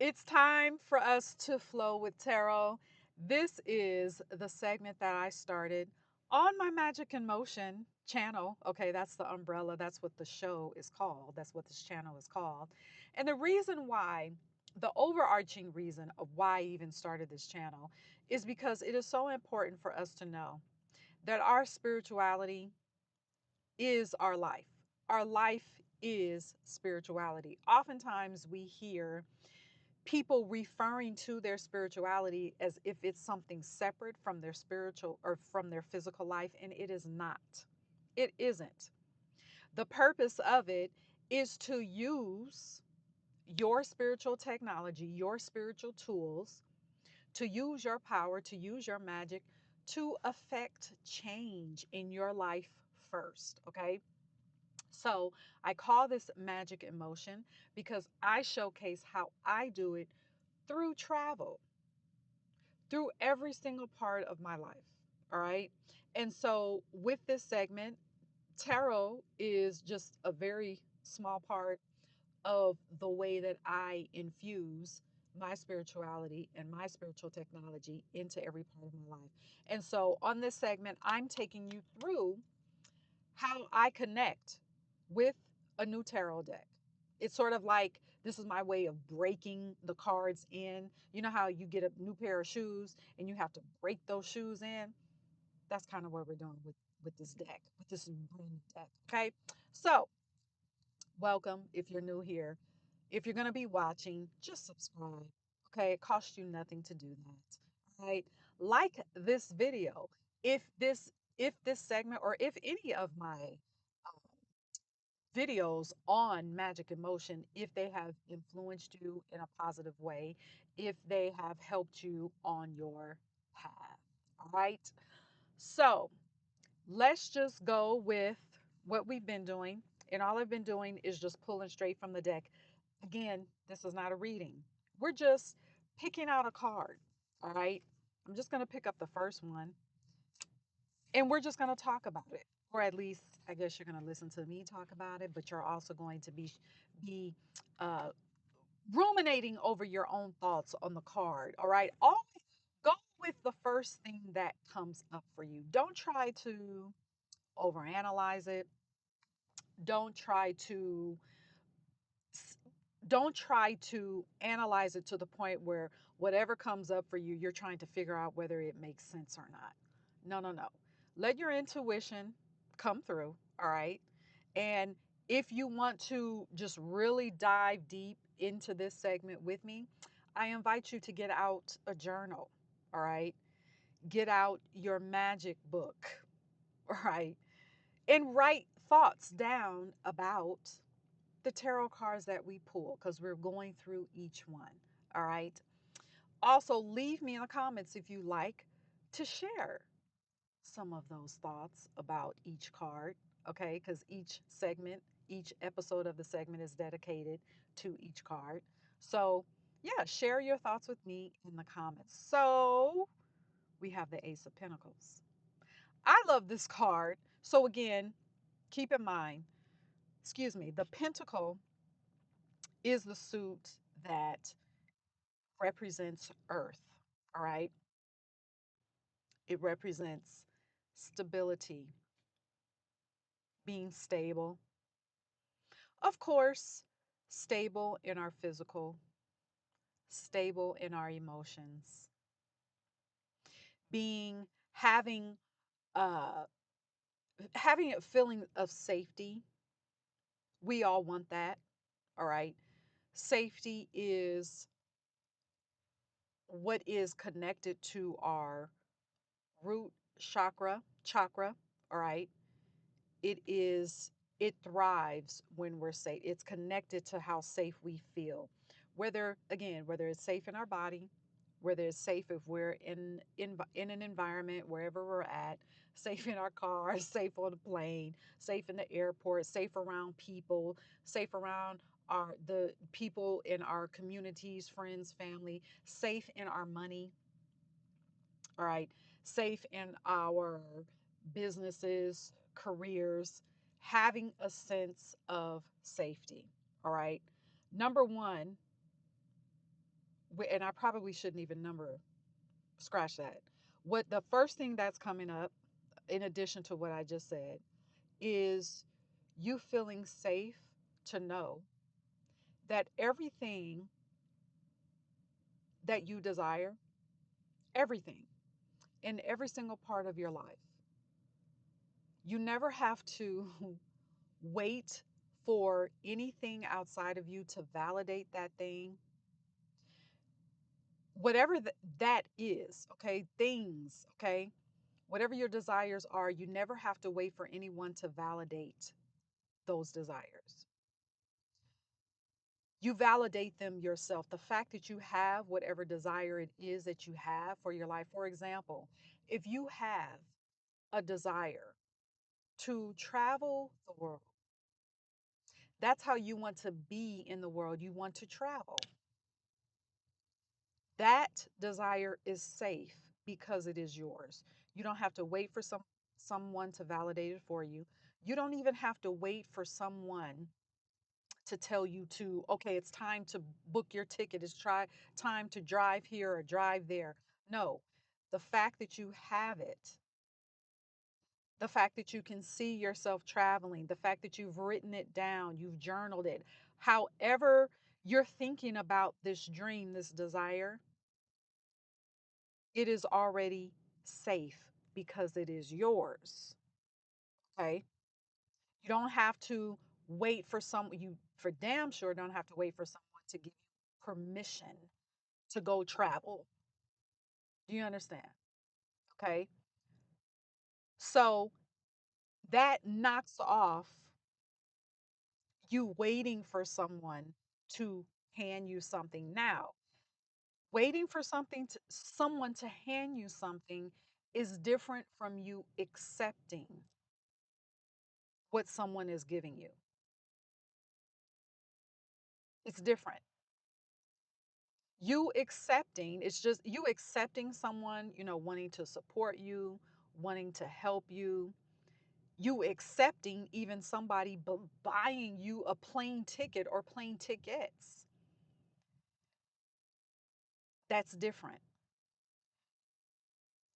It's time for us to flow with tarot. This is the segment that I started on my Magic in Motion channel. Okay, that's the umbrella. That's what the show is called. That's what this channel is called. And the reason why, the overarching reason of why I even started this channel is because it is so important for us to know that our spirituality is our life. Our life is spirituality. Oftentimes we hear people referring to their spirituality as if it's something separate from their spiritual or from their physical life, and it is not. It isn't. The purpose of it is to use your spiritual technology, your spiritual tools, to use your power, to use your magic to affect change in your life first. Okay. So I call this magic in motion because I showcase how I do it through travel, through every single part of my life. All right. And so with this segment, tarot is just a very small part of the way that I infuse my spirituality and my spiritual technology into every part of my life. And so on this segment, I'm taking you through how I connect with a new tarot deck. It's sort of like this is my way of breaking the cards in. You know how you get a new pair of shoes and you have to break those shoes in? That's kind of what we're doing with this deck, with this brand new deck. Okay. So, welcome if you're new here. If you're going to be watching, just subscribe. Okay. It costs you nothing to do that. All right. Like this video. If this if this segment or if any of my videos on magic emotion, if they have influenced you in a positive way, if they have helped you on your path. All right. So let's just go with what we've been doing. And all I've been doing is just pulling straight from the deck. Again, this is not a reading. We're just picking out a card. All right. I'm just going to pick up the first one and we're just going to talk about it, or at least I guess you're going to listen to me talk about it, but you're also going to be uh, ruminating over your own thoughts on the card. All right, always go with the first thing that comes up for you. Don't try to overanalyze it. don't try to don't try to analyze it to the point where whatever comes up for you, you're trying to figure out whether it makes sense or not. No, no, no. Let your intuition come through, all right? And if you want to just really dive deep into this segment with me, I invite you to get out a journal, all right? Get out your magic book, all right? And write thoughts down about the tarot cards that we pull because we're going through each one, all right? Also, leave me in the comments if you like to share some of those thoughts about each card, okay? Because each segment, each episode of the segment is dedicated to each card. So, yeah, share your thoughts with me in the comments. So, we have the Ace of Pentacles. I love this card. So, again, keep in mind, excuse me, the pentacle is the suit that represents Earth, all right? It represents stability, being stable, of course, stable in our physical, stable in our emotions, being uh having a feeling of safety. We all want that, all right? Safety is what is connected to our root chakra, all right? It is it thrives when we're safe. It's connected to how safe we feel. Whether it's safe in our body, whether it's safe if we're in an environment wherever we're at, safe in our car, safe on a plane, safe in the airport, safe around people, safe around our the people in our communities, friends, family, safe in our money, all right, safe in our businesses, careers, having a sense of safety, all right. Number one, And I probably shouldn't even number, scratch that. What the first thing that's coming up, in addition to what I just said, is you feeling safe to know that everything that you desire, everything in every single part of your life, you never have to wait for anything outside of you to validate that thing, whatever that is, okay? Things, okay? Whatever your desires are, you never have to wait for anyone to validate those desires. You validate them yourself. The fact that you have whatever desire it is that you have for your life. For example, if you have a desire to travel the world, that's how you want to be in the world. You want to travel. That desire is safe because it is yours. You don't have to wait for someone to validate it for you. You don't even have to wait for someone to tell you to, okay, it's time to book your ticket. It's time to drive here or drive there. No, the fact that you have it, the fact that you can see yourself traveling, the fact that you've written it down, you've journaled it, however you're thinking about this dream, this desire, it is already safe because it is yours. Okay. You don't have to wait for you for damn sure don't have to wait for someone to give you permission to go travel. Do you understand? Okay. So that knocks off you waiting for someone to hand you something. Now, waiting for someone to hand you something is different from you accepting what someone is giving you. It's different. You accepting, it's just you accepting someone, wanting to support you, wanting to help you. You accepting even somebody buying you a plane ticket or plane tickets. That's different.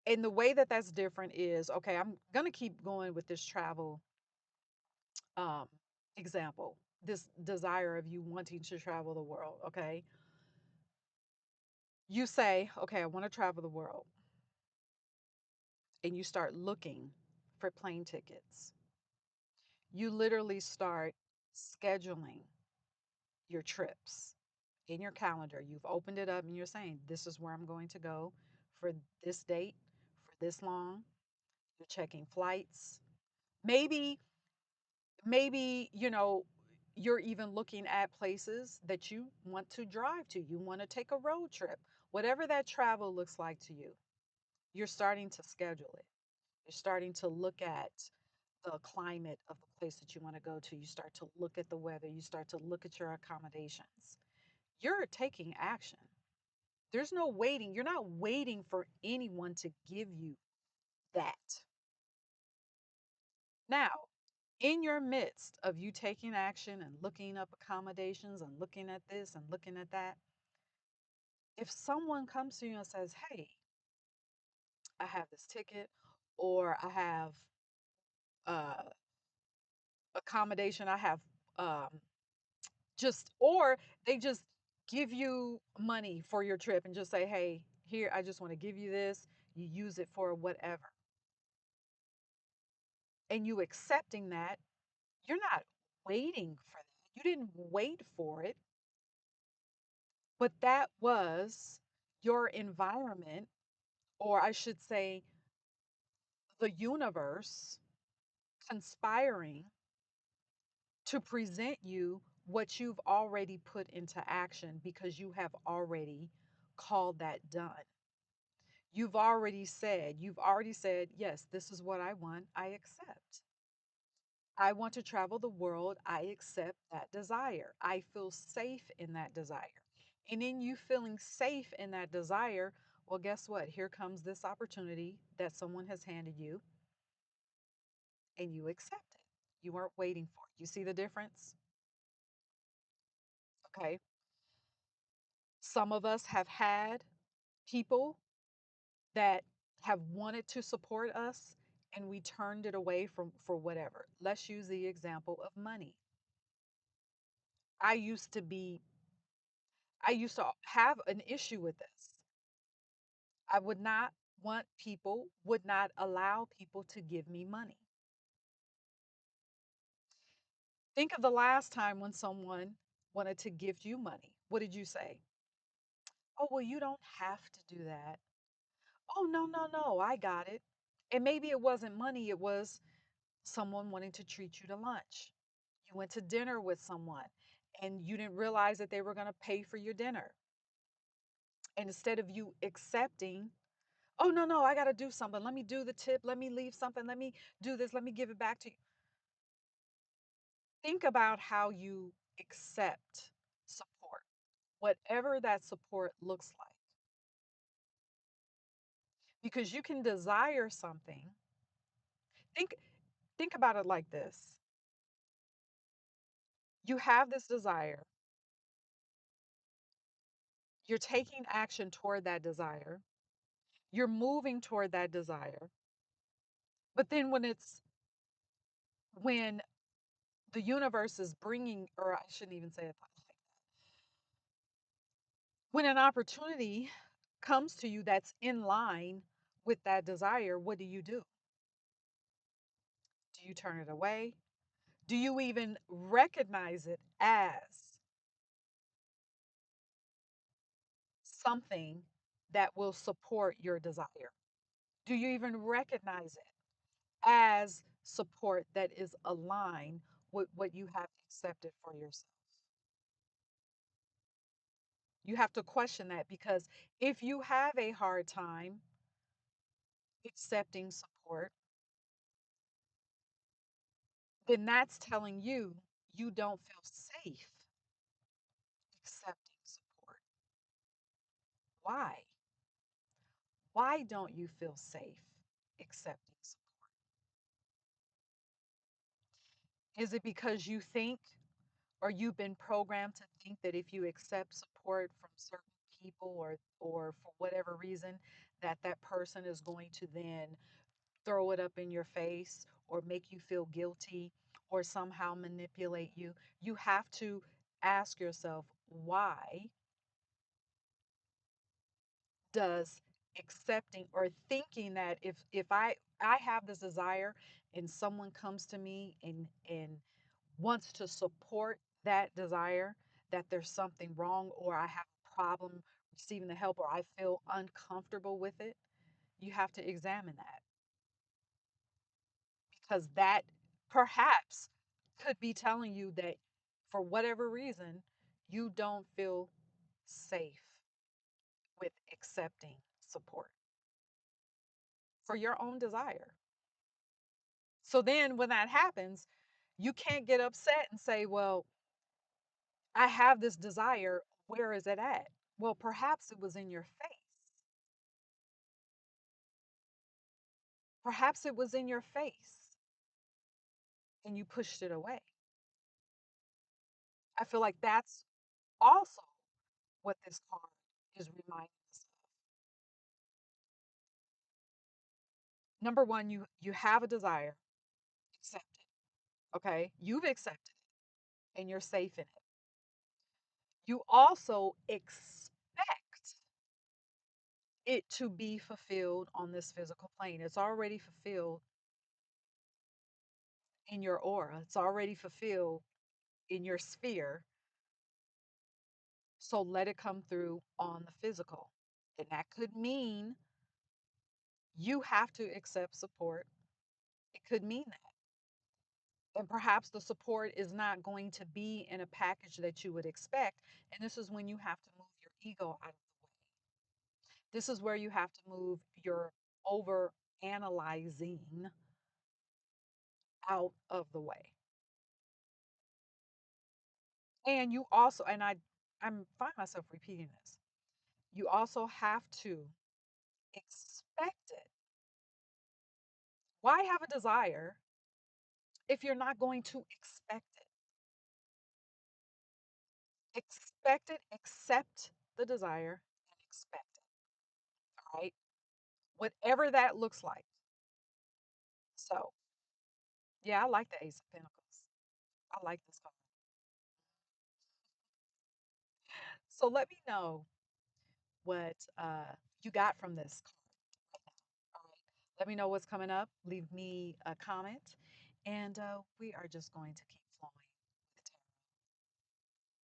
And the way that that's different is, okay, I'm going to keep going with this travel um, example, this desire of you wanting to travel the world, okay? You say, okay, I want to travel the world. And you start looking for plane tickets. You literally start scheduling your trips in your calendar. You've opened it up and you're saying, this is where I'm going to go for this date, for this long. You're checking flights. Maybe, maybe, you're even looking at places that you want to drive to. You want to take a road trip. Whatever that travel looks like to you, you're starting to schedule it. You're starting to look at the climate of the place that you want to go to. You start to look at the weather. You start to look at your accommodations. You're taking action. There's no waiting. You're not waiting for anyone to give you that. Now, in your midst of you taking action and looking up accommodations and looking at this and looking at that, if someone comes to you and says, hey, I have this ticket or I have uh, accommodation, I have um, or they just give you money for your trip and just say, hey, here, I just want to give you this. You use it for whatever. And you accepting that, you're not waiting for that. You didn't wait for it, but that was your environment, or I should say, the universe conspiring to present you what you've already put into action because you have already called that done. You've already said, yes, this is what I want. I accept. I want to travel the world. I accept that desire. I feel safe in that desire. And in you feeling safe in that desire, well, guess what? Here comes this opportunity that someone has handed you, and you accept it. You weren't waiting for it. You see the difference? Okay. Some of us have had people that have wanted to support us and we turned it away from for whatever. Let's use the example of money. I used to be I used to have an issue with this. I would not would not allow people to give me money. Think of the last time when someone wanted to give you money. What did you say? Oh, well, you don't have to do that. Oh, no, no, no, I got it. And maybe it wasn't money, it was someone wanting to treat you to lunch. You went to dinner with someone and you didn't realize that they were going to pay for your dinner. And instead of you accepting, oh, no, no, I got to do something. Let me do the tip. Let me leave something. Let me do this. Let me give it back to you. Think about how you accept support, whatever that support looks like. Because you can desire something. Think think about it like this. You have this desire. You're taking action toward that desire. You're moving toward that desire. But then when the universe is bringing, or I shouldn't even say it like that, when an opportunity comes to you that's in line with that desire, what do? Do you turn it away? Do you even recognize it as something that will support your desire? Do you even recognize it as support that is aligned with what you have accepted for yourself? You have to question that because if you have a hard time accepting support, then that's telling you you don't feel safe accepting support. Why? Why don't you feel safe accepting support? Is it because you think or you've been programmed to think that if you accept support from certain people or for whatever reason that that person is going to then throw it up in your face or make you feel guilty or somehow manipulate you? You have to ask yourself, why does accepting or thinking that if I have this desire and someone comes to me and wants to support that desire, that there's something wrong or I have a problem receiving the help or I feel uncomfortable with it? You have to examine that because that perhaps could be telling you that for whatever reason, you don't feel safe with accepting support for your own desire. So then when that happens, you can't get upset and say, well, I have this desire. Where is it at? Well, perhaps it was in your face. Perhaps it was in your face and you pushed it away. I feel like that's also what this card is reminding us of. Number one, you have a desire, accept it. Okay. You've accepted it and you're safe in it. You also expect it to be fulfilled on this physical plane. It's already fulfilled in your aura, it's already fulfilled in your sphere. So let it come through on the physical. And that could mean you have to accept support. It could mean that. And perhaps the support is not going to be in a package that you would expect. And this is when you have to move your ego out of the way. This is where you have to move your over analyzing out of the way. And you also, and I'm find myself repeating this. You also have to expect it. Why have a desire if you're not going to expect it? Expect it, accept the desire and expect it. All right. Whatever that looks like. So, yeah, I like the Ace of Pentacles. I like this card. So let me know what you got from this card right now. All right. Let me know what's coming up. Leave me a comment. And we are just going to keep